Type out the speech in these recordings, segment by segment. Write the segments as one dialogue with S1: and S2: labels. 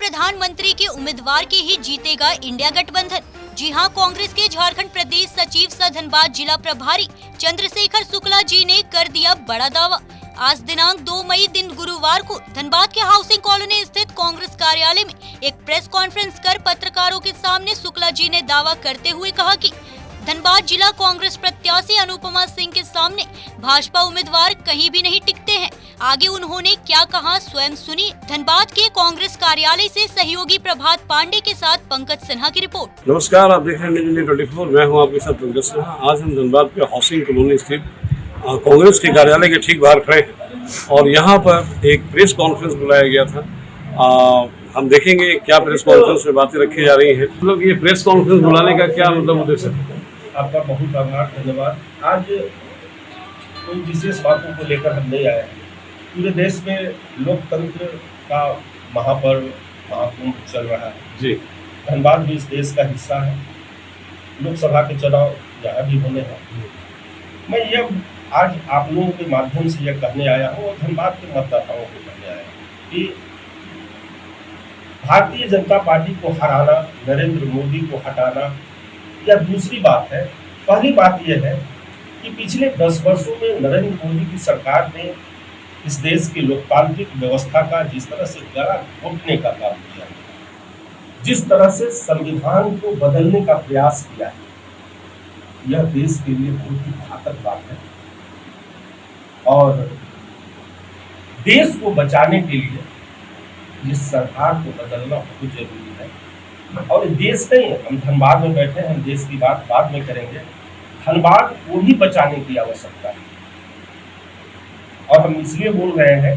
S1: प्रधानमंत्री के उम्मीदवार के ही जीतेगा इंडिया गठबंधन। जी हां, कांग्रेस के झारखंड प्रदेश सचिव सह धनबाद जिला प्रभारी चंद्रशेखर शुक्ला जी ने कर दिया बड़ा दावा। आज दिनांक 2 मई दिन गुरुवार को धनबाद के हाउसिंग कॉलोनी स्थित कांग्रेस कार्यालय में एक प्रेस कॉन्फ्रेंस कर पत्रकारों के सामने शुक्ला जी ने दावा करते हुए कहा कि धनबाद जिला कांग्रेस प्रत्याशी अनुपमा सिंह के सामने भाजपा उम्मीदवार कहीं भी नहीं टिकते हैं। आगे उन्होंने क्या कहा, स्वयं सुनिए। धनबाद के कांग्रेस कार्यालय से सहयोगी प्रभात पांडे के साथ पंकज सिन्हा की रिपोर्ट।
S2: नमस्कार, आप देख रहे हैं न्यूज़ 24। मैं हूं आपके साथ पंकज सिन्हा। आज हम धनबाद के हाउसिंग कॉलोनी स्थित कांग्रेस के कार्यालय के ठीक बाहर खड़े हैं और यहाँ पर एक प्रेस कॉन्फ्रेंस बुलाया गया था। हम देखेंगे क्या प्रेस कॉन्फ्रेंस में बातें रखी जा रही हैं। मतलब ये प्रेस कॉन्फ्रेंस बुलाने का क्या मतलब उद्देश्य है?
S3: आपका बहुत आभार, धन्यवाद। आज कोई विशेष बातों को लेकर हम नहीं आए हैं। पूरे देश में लोकतंत्र का महापर्व महाकुंभ चल रहा है
S2: जी।
S3: धनबाद भी इस देश का हिस्सा है। लोकसभा के चुनाव यहाँ भी होने हैं। मैं यह आज आप लोगों के माध्यम से यह कहने आया हूँ और धनबाद के मतदाताओं को कहने आया हूँ कि भारतीय जनता पार्टी को हराना, नरेंद्र मोदी को हटाना, यह दूसरी बात है। पहली बात यह है कि पिछले 10 वर्षों में नरेंद्र मोदी की सरकार ने इस देश की लोकतांत्रिक व्यवस्था का जिस तरह से गला घोटने का काम किया, जिस तरह से संविधान को बदलने का प्रयास किया है, यह देश के लिए बहुत ही घातक बात है। और देश को बचाने के लिए इस सरकार को बदलना बहुत जरूरी है। और देश नहीं है, हम धनबाद में बैठे हैं, हम देश की बात बाद में करेंगे। धनबाद को भी बचाने की आवश्यकता है। और हम इसलिए बोल रहे हैं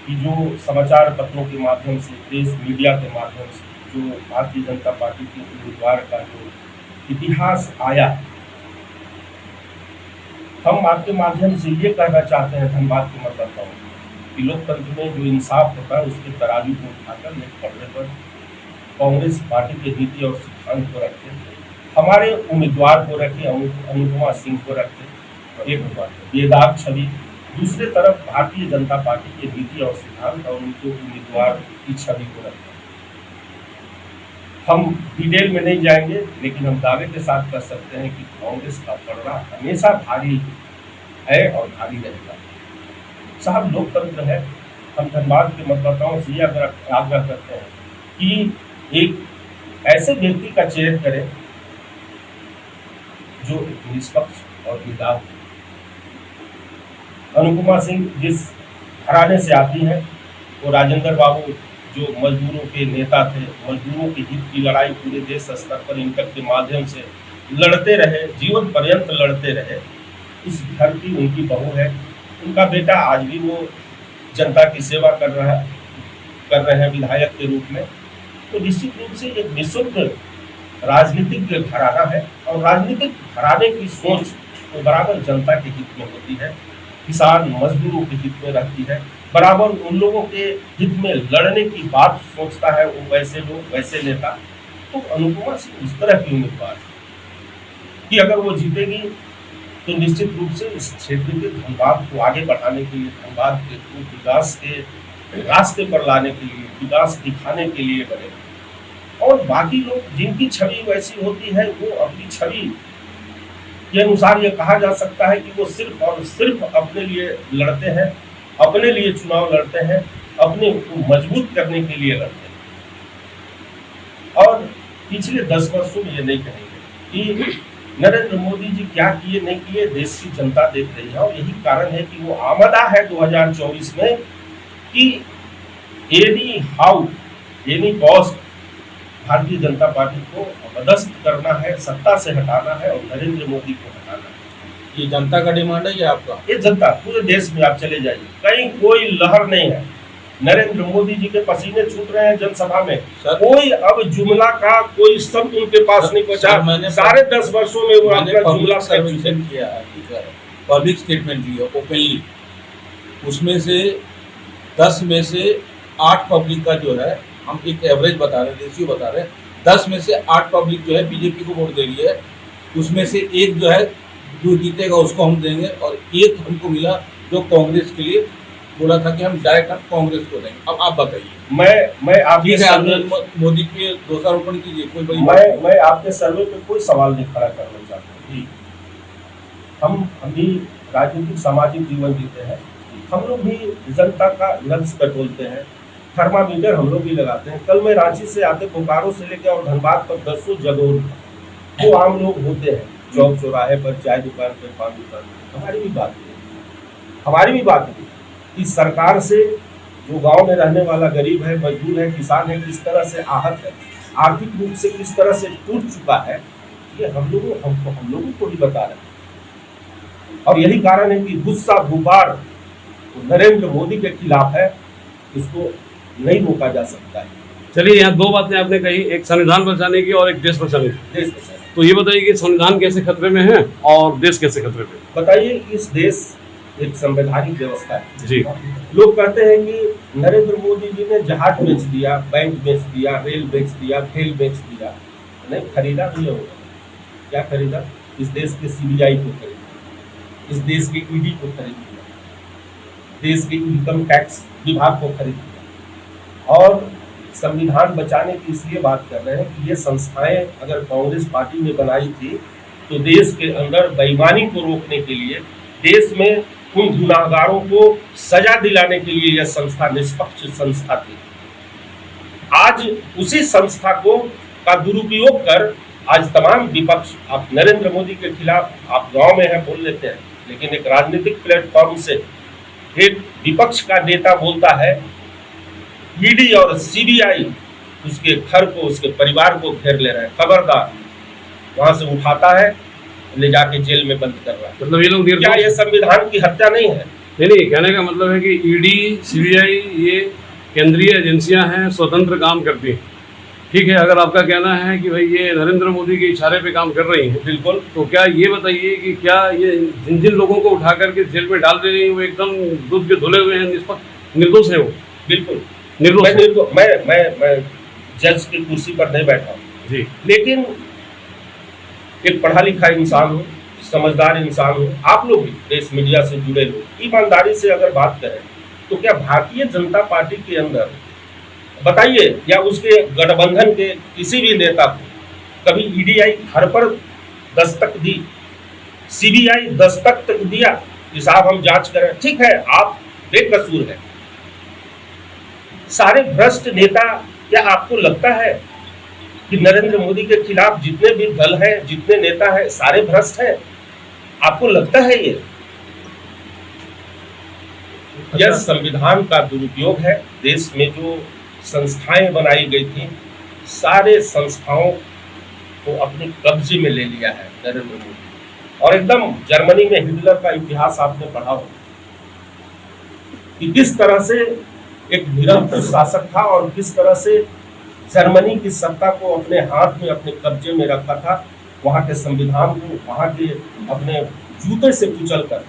S3: कि जो समाचार पत्रों के माध्यम से, प्रेस मीडिया के माध्यम से जो भारतीय जनता पार्टी के उम्मीदवार का जो इतिहास आया, हम आपके माध्यम से ये कहना चाहते हैं धनबाद के मतदाताओं को कि लोकतंत्र में जो इंसाफ होता है उसके तराजू को उठाकर एक पड़ने पर कांग्रेस पार्टी के नीति और सिद्धांत को रखें, हमारे उम्मीदवार को रखें, अनुपमा सिंह को रखें, एक बेदाग छवि। दूसरे तरफ भारतीय जनता पार्टी के नीति और सिद्धांत और उनके उम्मीदवार की छवि को रखें। हम डिटेल में नहीं जाएंगे, लेकिन हम दावे के साथ कर सकते हैं कि कांग्रेस का पलड़ा हमेशा भारी है और भारी रहेगा। साहब, लोकतंत्र है। हम धनबाद के मतदाताओं से यह आग्रह करते हैं कि एक ऐसे व्यक्ति का चयन करें जो निष्पक्ष और निदान। अनुपमा सिंह जिस घराने से आती है वो राजेंद्र बाबू जो मजदूरों के नेता थे, मजदूरों के हित की लड़ाई पूरे देश स्तर पर इंटक के माध्यम से लड़ते रहे, जीवन पर्यंत लड़ते रहे। उस घर की उनकी बहू है, उनका बेटा आज भी वो जनता की सेवा कर रहे हैं विधायक के रूप में। तो निश्चित रूप से एक विशुद्ध राजनीतिक घराना है और राजनीतिक घराने की सोच तो बराबर जनता के हित में होती है, किसान मजदूरों के हित में रहती है, बराबर उन लोगों के हित में लड़ने की बात सोचता है वो वैसे लोग, वैसे नेता। तो अनुपमा सिंह उस तरह की उम्मीदवार कि अगर वो जीतेगी तो निश्चित रूप से इस क्षेत्र के धनबाद को आगे बढ़ाने के लिए, धनबाद के विकास के रास्ते पर लाने के लिए, विकास दिखाने के लिए बनेगा। और बाकी लोग जिनकी छवि वैसी होती है वो अपनी छवि के अनुसार ये कहा जा सकता है कि वो सिर्फ और सिर्फ अपने लिए लड़ते हैं, अपने लिए चुनाव लड़ते हैं, अपने को मजबूत करने के लिए लड़ते हैं। और पिछले 10 वर्षों में ये नहीं कहेंगे कि नरेंद्र मोदी जी क्या किए नहीं किए, देश की जनता देख रही है। और यही कारण है कि वो आमदा है 2024 में कि any cost Bharatiya Janata party को पदस्थ करना है, सत्ता से हटाना है और नरेंद्र मोदी को हटाना है।
S4: ये जनता का डिमांड है या आपका?
S3: ये जनता, पूरे देश में आप चले जाइए, कहीं कोई लहर नहीं है। नरेंद्र मोदी जी के पसीने छूट रहे हैं जनसभा में। कोई अब जुमला का कोई शब्द उनके पास नहीं पहुंचा। सारे 10 वर्षों में वो अपना जुमला
S4: किया है, पब्लिक स्टेटमेंट दिया ओपनली। उसमें से 10 में से 8 पब्लिक का जो है, हम एक एवरेज बता रहे हैं, रेशियो बता रहे हैं, 10 में से 8 पब्लिक जो है बीजेपी को वोट दे रही है। उसमें से एक जो है जो जीतेगा उसको हम देंगे और एक हमको मिला जो कांग्रेस के लिए बोला था कि हम डायरेक्ट हम कांग्रेस को देंगे। अब आप बताइए।
S3: मैं आपके
S4: ठीक है, आप
S3: सर्वे
S4: मोदी के दोषारोपण कीजिए, कोई बड़ी बात नहीं।
S3: मैं आपके सर्वे पे कोई सवाल नहीं खड़ा करना चाहता हूँ। हम भी राजनीतिक सामाजिक जीवन जीते हैं, हम लोग भी जनता का नब्ज टटोलते हैं, थर्मामीटर हम लोग भी लगाते हैं। कल मैं रांची से आते बोकारो से लेकर और धनबाद पर 10 जगह वो आम लोग होते हैं, चौक चौराहे पर, चाय दुकान पर, पान दुकान पर। हमारी भी बात है कि सरकार से जो गांव में रहने वाला गरीब है, मजदूर है, किसान है, किस तरह से आहत है, आर्थिक रूप से किस तरह से टूट चुका है, ये हम लोगों को ही बता रहे हैं। और यही कारण है कि गुस्सा गुबार नरेंद्र मोदी के खिलाफ है, इसको नहीं रोका जा सकता है।
S2: चलिए, यहाँ दो बातें आपने कही, एक संविधान बचाने की और एक देश बचाने की।
S3: देश बचाने,
S2: तो ये बताइए कि संविधान कैसे खतरे में है और देश कैसे खतरे में?
S3: बताइए, इस देश एक संवैधानिक व्यवस्था है
S2: जी।
S3: लोग कहते हैं कि नरेंद्र मोदी जी ने जहाज बेच दिया, बैंक बेच दिया, रेल बेच दिया, खेल बेच दिया। नहीं, खरीदा नहीं होगा। क्या खरीदा? इस देश के सीबीआई को खरीदा, इस देश के ईडी को खरीद दिया, देश के इनकम टैक्स विभाग को खरीद दिया। और संविधान बचाने की इसलिए बात कर रहे हैं कि ये संस्थाएं अगर कांग्रेस पार्टी ने बनाई थी तो देश के अंदर बेईमानी को रोकने के लिए, देश में उन गुनाहगारों को सजा दिलाने के लिए यह संस्था निष्पक्ष संस्था थी। आज उसी संस्था को का दुरुपयोग कर आज तमाम विपक्ष, आप नरेंद्र मोदी के खिलाफ आप गांव में है बोल लेते हैं, लेकिन एक राजनीतिक प्लेटफॉर्म से एक विपक्ष का नेता बोलता है ईडी और सीबीआई उसके घर को, उसके परिवार को घेर ले रहे हैं, खबरदार, वहां से उठाता है, ले जाके जेल में बंद कर रहा है।
S2: मतलब ये लोग
S3: क्या ये संविधान की हत्या नहीं है?
S2: नहीं, कहने का मतलब है कि ईडी, सीबीआई ये केंद्रीय एजेंसियां हैं, स्वतंत्र काम करती हैं। ठीक है, अगर आपका कहना है कि भाई ये नरेंद्र मोदी के इशारे पे काम कर रही हैं,
S3: बिल्कुल,
S2: तो क्या ये बताइए कि क्या ये जिन लोगों को उठा करके जेल में डाल दे रही हैं वो एकदम दूध के धुले हुए हैं, निष्पक्ष निर्दोष है? वो
S3: बिल्कुल
S2: निर्दोष।
S3: मैं जज की कुर्सी पर नहीं बैठा हूँ
S2: जी,
S3: लेकिन एक पढ़ा लिखा इंसान हूँ, समझदार इंसान हूँ। आप लोग भी प्रेस मीडिया से जुड़े लोग ईमानदारी से अगर बात करें तो क्या भारतीय जनता पार्टी के अंदर बताइए, या उसके गठबंधन के किसी भी नेता को कभी ईडीआई घर पर दस्तक दी, सीबीआई दस्तक तक दिया कि साहब हम जांच करें? ठीक है, आप बेकसूर हैं। सारे भ्रष्ट नेता, क्या आपको लगता है कि नरेंद्र मोदी के खिलाफ जितने भी दल हैं, जितने नेता हैं, सारे भ्रष्ट हैं? आपको लगता है ये? यह संविधान का दुरुपयोग है। देश में जो संस्थाएं बनाई गई थी, सारे संस्थाओं को अपने कब्जे में ले लिया है नरेंद्र मोदी। और एकदम जर्मनी में हिटलर का इतिहास आपने पढ़ा हो कि किस तरह से एक निरंकुश शासक था और किस तरह से जर्मनी की सत्ता को अपने हाथ में, अपने कब्जे में रखा था, वहां के संविधान को वहां के अपने जूते से कुचल कर।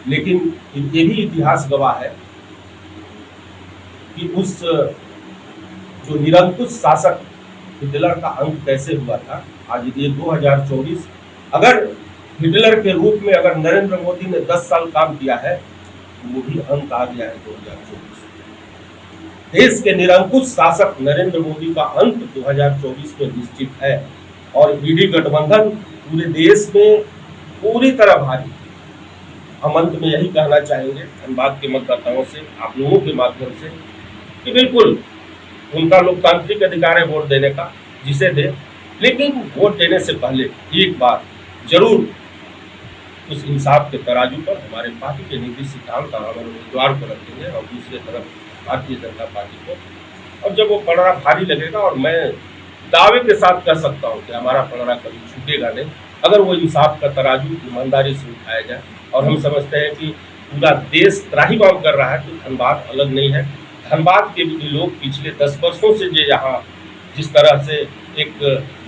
S3: लेकिन ये भी इतिहास गवाह है कि उस जो निरंकुश शासक हिटलर का अंत कैसे हुआ था। आज ये 2024, अगर हिटलर के रूप में अगर नरेंद्र मोदी ने 10 साल काम किया है तो वो भी अंत आ गया है 2024। देश के निरंकुश शासक नरेंद्र मोदी का अंत 2024 में निश्चित है। और ईडी गठबंधन पूरे देश में पूरी तरह भारी। हम अंत में यही कहना चाहेंगे धनबाद के मतदाताओं से, आप लोगों के माध्यम से, कि बिल्कुल उनका लोकतांत्रिक अधिकार है वोट देने का, जिसे दे, लेकिन वोट देने से पहले एक बार जरूर उस इंसाफ के तराजू पर हमारे पार्टी के नीति सिद्धांत हमारे उम्मीदवार को रखेंगे और दूसरी तरफ भारतीय जनता पार्टी को। और जब वो पलड़ा भारी लगेगा, और मैं दावे के साथ कह सकता हूँ कि हमारा पलड़ा कभी छूटेगा नहीं, अगर वो इंसाफ का तराजू ईमानदारी से उठाया जाए। और हम समझते हैं कि पूरा देश त्राहिमाम कर रहा है, तो धनबाद अलग नहीं है। धनबाद के भी लोग पिछले 10 वर्षों से जो यहाँ जिस तरह से एक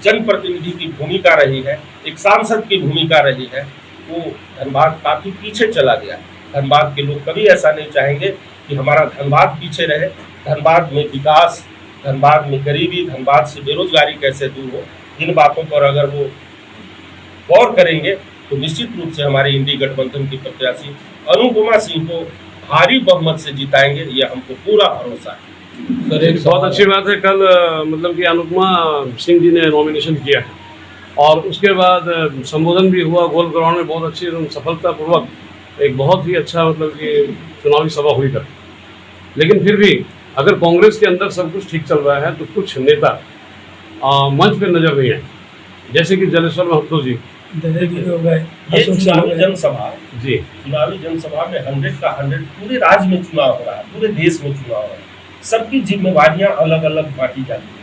S3: जनप्रतिनिधि की भूमिका रही है, एक सांसद की भूमिका रही है, वो धनबाद काफ़ी पीछे चला गया। धनबाद के लोग कभी ऐसा नहीं चाहेंगे कि हमारा धनबाद पीछे रहे। धनबाद में विकास, धनबाद में गरीबी, धनबाद से बेरोजगारी कैसे दूर हो, इन बातों पर अगर वो गौर करेंगे तो निश्चित रूप से हमारे इंडी गठबंधन की प्रत्याशी अनुपमा सिंह को भारी बहुमत से जिताएंगे, ये हमको पूरा भरोसा है।
S4: सर एक
S2: बहुत अच्छी बात है। कल मतलब कि अनुपमा सिंह जी ने नॉमिनेशन किया है और उसके बाद संबोधन भी हुआ गोल ग्राउंड में, बहुत अच्छी एकदम सफलतापूर्वक एक बहुत ही अच्छा मतलब कि चुनावी सभा हुई कर। लेकिन फिर भी अगर कांग्रेस के अंदर सब कुछ ठीक चल रहा है तो कुछ नेता मंच पे नजर नहीं आए, जैसे कि जलेश्वर महतो जी।
S3: ये चुनावी जनसभा
S2: जी,
S3: चुनावी जनसभा में 100 का 100 पूरे राज्य में चुनाव हो रहा है, पूरे देश में चुनाव हो रहा है। सबकी जिम्मेवारियां अलग अलग बांटी जाती है।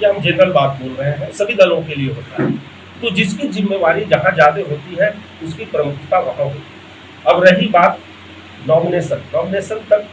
S3: ये हम जनरल बात बोल रहे हैं, सभी दलों के लिए होता है। तो जिसकी जिम्मेवारी जहाँ ज्यादा होती है उसकी प्रमुखता वहाँ होती है। अब रही बात नॉमिनेशन तक